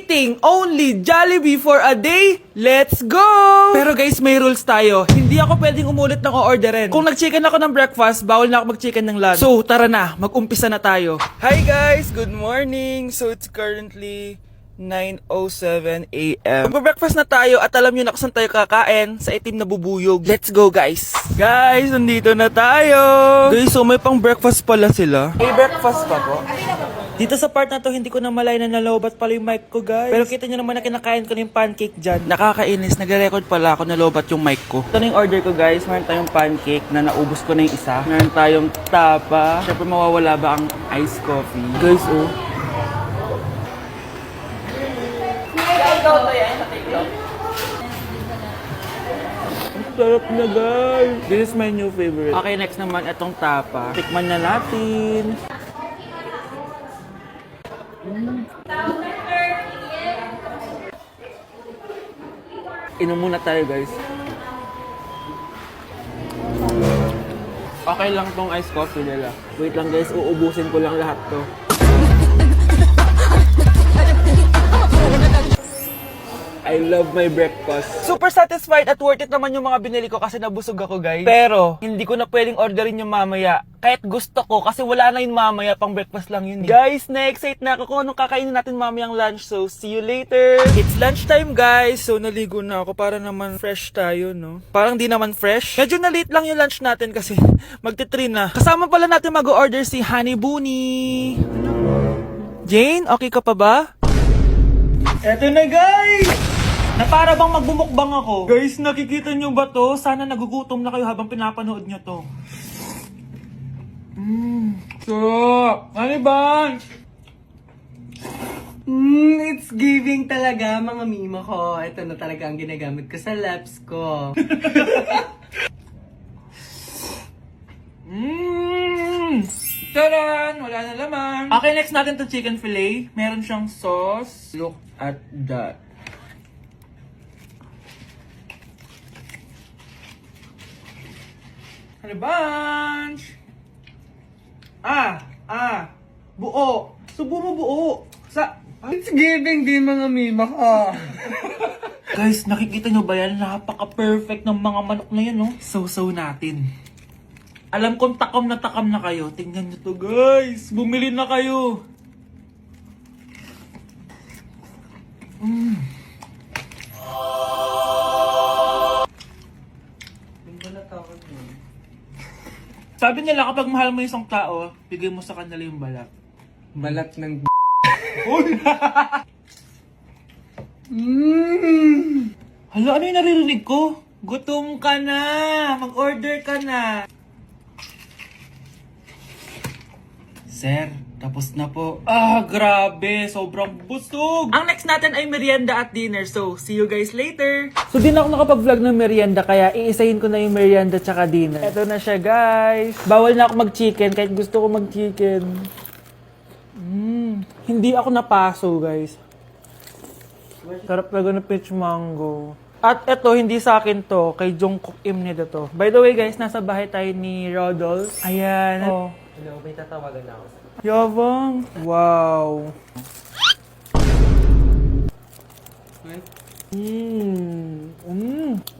Eating only Jollibee for a day? Let's go! Pero guys, may rules tayo. Hindi ako pwedeng umulit ng o-orderin. Kung nag-chicken ako ng breakfast, bawal na ako mag-chicken ng lunch. So, tara na, mag-umpisa na tayo. Hi guys! Good morning! So, it's currently 9:07 a.m. Magpa-breakfast na tayo at alam nyo na kung saan tayo kakain, sa itim na bubuyog. Let's go guys! Guys, nandito na tayo! Guys, so may pang breakfast pala sila. May breakfast pa po? Dito sa part na to, hindi ko na malay na nalobat pala yung mic ko, guys. Pero kita nyo naman na kinakain ko na yung pancake dyan. Nakakainis, nagre-record pala ako nalobat yung mic ko. Ito na yung order ko, guys. Meron tayong pancake na naubos ko na yung isa. Meron tayong tapa. Siyempre, mawawala ba ang iced coffee? Guys, oh. Sarap na, guys. This is my new favorite. Okay, next naman, itong tapa. Tikman na natin. Inom muna tayo, guys. Okay lang tong iced coffee nila. Wait lang, guys. Uubusin ko lang lahat to. I love my breakfast. Super satisfied at worth it naman yung mga binili ko kasi nabusog ako, guys. Pero, hindi ko na pwedeng orderin yung mamaya. Kahit gusto ko kasi wala na yung mamaya, pang breakfast lang yun. Guys, na-excite na ako kung anong kakainin natin mamayang lunch. So, see you later. It's lunchtime, guys. So, naligo na ako para naman fresh tayo, no? Parang di naman fresh. Medyo na-late lang yung lunch natin kasi magti-3 na. Kasama pala natin mag-order si Honey Bunny. Jane, okay ka pa ba? Eto na, guys! Na para bang magbumukbang ako. Guys, nakikita nyo ba to? Sana nagugutom na kayo habang pinapanood nyo to. Sarap! Ano ba? It's giving talaga, mga mima ko. Ito na talaga ang ginagamit ko sa laps ko. Taran! Wala na laman. Okay, next natin to chicken fillet. Meron siyang sauce. Look at that. Ano bunch? Buo. Subo mo buo. It's giving din, mga mima ko. Guys, nakikita nyo ba yan? Napaka-perfect ng mga manok na yan, no? So natin. Alam kong takam na kayo. Tingnan nyo to, guys. Bumili na kayo. Sabi nila kapag mahal mo isang tao, bigay mo sa kanila yung balat. Balat ng Hala, ano yung naririnig ko? Gutom ka na! Mag-order ka na! Sir, tapos na po. Grabe! Sobrang busog! Ang next natin ay merienda at dinner. So, see you guys later! So, di na ako nakapag-vlog ng merienda, kaya iisahin ko na yung merienda tsaka dinner. Eto na siya, guys! Bawal na ako mag-chicken kahit gusto ko mag-chicken. Hindi ako napaso, guys. Sarap talaga ng peach mango. At eto, hindi sa akin to. Kay Jungkook Im nito to. By the way, guys, nasa bahay tayo ni Rodolph. Ayan. Oh. Hello, may tatawagan na ako. Yabang. Wow.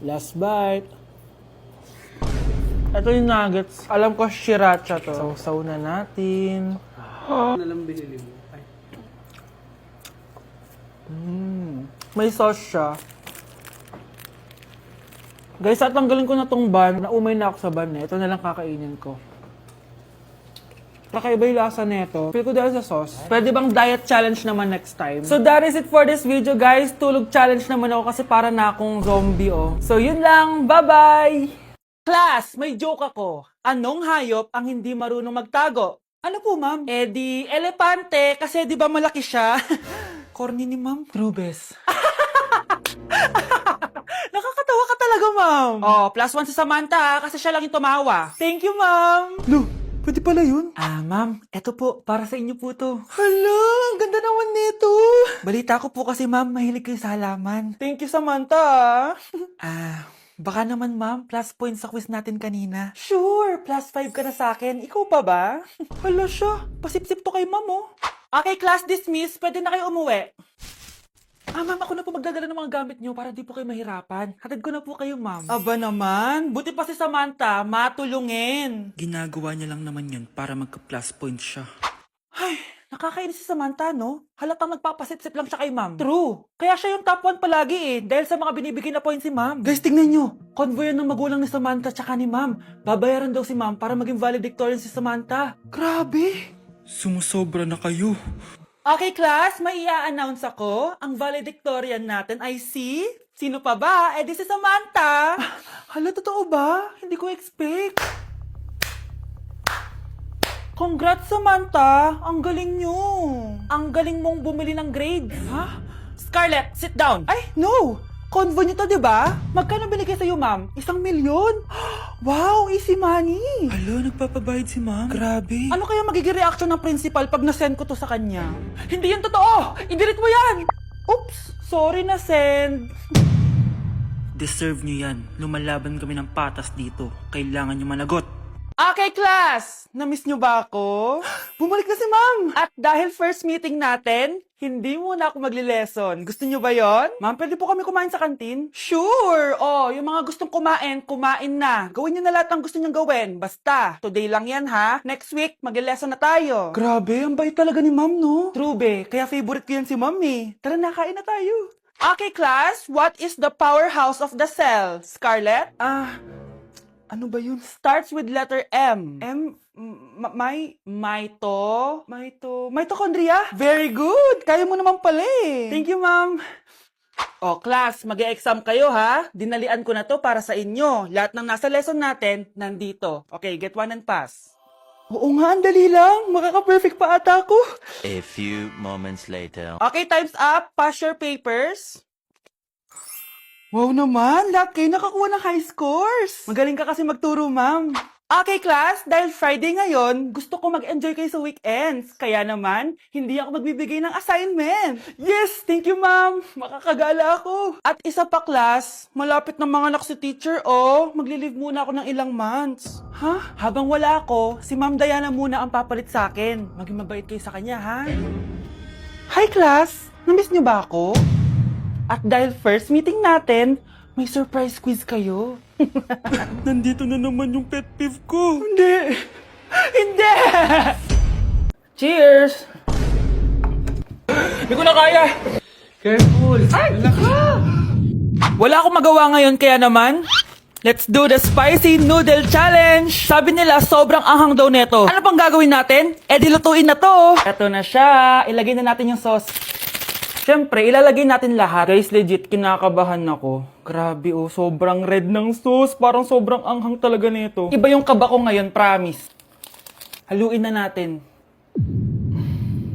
Last bite. Ito yung nuggets. Alam ko, sriracha to. Sausaw na natin. Ano lang binili mo? Ay. May sauce siya. Guys, tatanggalin ko na tong bun. Naumay na ako sa bun eh. Ito na lang kakainin ko. Kakaiba yung lasa nito. Feel ko dahil sa sauce. Pwede bang diet challenge naman next time? So that is it for this video, guys. Tulog challenge naman ako kasi para na akong zombie, oh. So yun lang. Bye-bye! Class, may joke ako. Anong hayop ang hindi marunong magtago? Ano po, ma'am? Eh di, elepante. Kasi di ba malaki siya? Corny ni ma'am. Rubes. Nakakatawa ka talaga, ma'am. Oh, +1 sa Samantha, kasi siya lang yung tumawa. Thank you, ma'am. Lu, pwede pala yun? Ma'am, eto po, para sa inyo po to. Hala, ang ganda naman nito. Balita ko po kasi, ma'am, mahilig kayo sa halaman. Thank you, Samantha. Baka naman, ma'am, plus points sa quiz natin kanina. Sure, +5 ka na sa akin. Ikaw pa ba? Hala siya, pasip-sip to kay ma'am, oh. Okay, class dismissed. Pwede na kayo umuwi. Ma'am, ako na po magdadala ng mga gamit nyo para di po kayo mahirapan. Hatid ko na po kayo, ma'am. Aba naman, buti pa si Samantha, matulungin. Ginagawa niya lang naman yun para magka-plus point siya. Ay, nakakainis si Samantha, no? Halatang nagpapasip-sip lang siya kay ma'am. True. Kaya siya yung top 1 palagi eh, dahil sa mga binibigay na points si ma'am. Guys, tingnan nyo. Convoy yan ng magulang ni Samantha tsaka ni ma'am. Babayaran daw si ma'am para maging valedictorian si Samantha. Grabe. Sumusobra na kayo. Okay, class, may i-announce ako. Ang valedictorian natin ay si... Sino pa ba? Eh, di si Samantha. Hala, totoo ba? Hindi ko expect. Congrats, Samantha! Ang galing nyo! Ang galing mong bumili ng grades! Ha? Scarlett, sit down! Ay, no! Convo nyo to, diba? Magkano binigay sa'yo, ma'am? 1 milyon? Wow, easy money! Alo, nagpapabayad si ma'am? Grabe! Ano kaya magiging reaction ng principal pag nasend ko to sa kanya? Hindi yan totoo! I-delete mo yan! Oops! Sorry na send! Deserve nyo yan. Lumalaban kami ng patas dito. Kailangan nyo managot. Okay, class! Na-miss nyo ba ako? Bumalik na si ma'am! At dahil first meeting natin, hindi muna ako magli-lesson. Gusto nyo ba yon? Ma'am, pwede po kami kumain sa kantin? Sure! Oh, yung mga gustong kumain, kumain na. Gawin nyo na lahat ng gusto nyong gawin. Basta, today lang yan ha. Next week, magli-lesson na tayo. Grabe, ang bait talaga ni ma'am, no? True, be. Kaya favorite ko yan si ma'am eh. Tara na, kain na tayo. Okay, class. What is the powerhouse of the cell? Scarlett? Ano ba yun? Starts with letter M. Mitochondria? Very good! Kaya mo naman pala eh. Thank you, ma'am. O, class, mag-e-exam kayo ha. Dinalian ko na to para sa inyo. Lahat ng nasa lesson natin, nandito. Okay, get 1 and pass. Oo nga, ang dali lang. Makaka-perfect pa ata ako. A few moments later. Okay, time's up. Pass your papers. Wow naman, lahat kayo nakakuha ng high scores. Magaling ka kasi magturo, ma'am. Okay, class, dahil Friday ngayon, gusto ko mag-enjoy kayo sa weekends. Kaya naman, hindi ako magbibigay ng assignment. Yes, thank you, ma'am. Makakagala ako. At isa pa, class, malapit na mga anak si teacher, oh. Magli-leave muna ako ng ilang months. Ha? Habang wala ako, si Ma'am Diana muna ang papalit sa akin. Maging mabait kayo sa kanya, ha? Hi, class. Namiss niyo ba ako? At dahil first meeting natin, may surprise quiz kayo. Nandito na naman yung pet peeve ko. Hindi! Hindi! Cheers! Hindi ko na kaya! Careful! Ay! Wala akong magawa ngayon kaya naman, let's do the spicy noodle challenge! Sabi nila, sobrang anghang daw neto. Ano pang gagawin natin? Eh, dilutuin na to! Eto na siya. Ilagay na natin yung sauce. Siyempre, ilalagay natin lahat. Guys, legit, kinakabahan ako. Grabe oh, sobrang red ng sauce. Parang sobrang anghang talaga nito. Iba yung kaba ko ngayon, promise. Haluin na natin.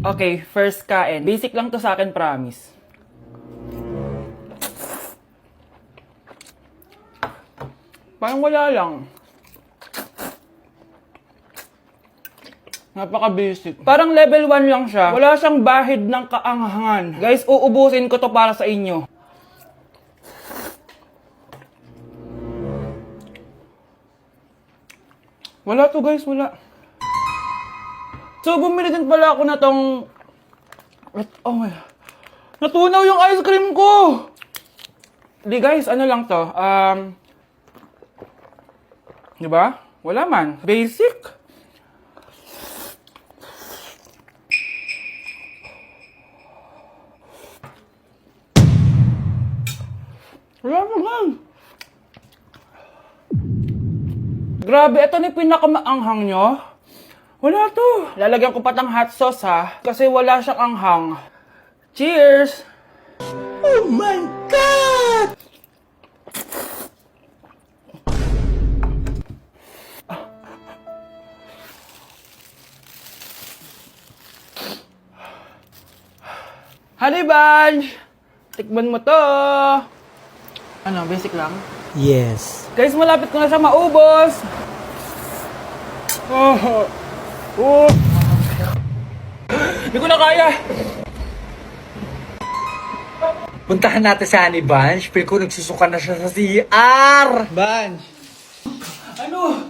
Okay, first kain. Basic lang to sa akin, promise. Parang wala lang. Napaka-basic. Parang level 1 lang siya. Wala siyang bahid ng kaanghangan. Guys, uubusin ko to para sa inyo. Wala to guys, wala. So, bumili din pala ako na tong... Oh my... Natunaw yung ice cream ko! Di guys, ano lang to? Diba? Wala man. Basic. Wala naman. Grabe, ito na yung pinakamaanghang nyo. Wala to. Lalagyan ko pa ng hot sauce ha. Kasi wala siyang anghang. Cheers! Oh my God! Honey Bunch! Tikman mo to! Ano, basic lang? Yes. Guys, malapit ko na siya maubos! Hindi ko na kaya! Puntahan natin sa Honey Bunch. Pero kung nagsusuka na siya sa CR. Bunch! Ano?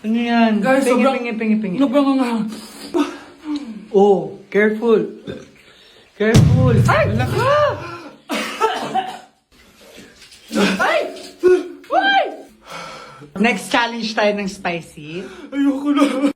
Ano yan? Guys, pingi. Sobrang nga. Oh, careful. Careful. Ay! Wala ka! Ay! Ay! Next challenge tayo ng spicy. Ayoko na.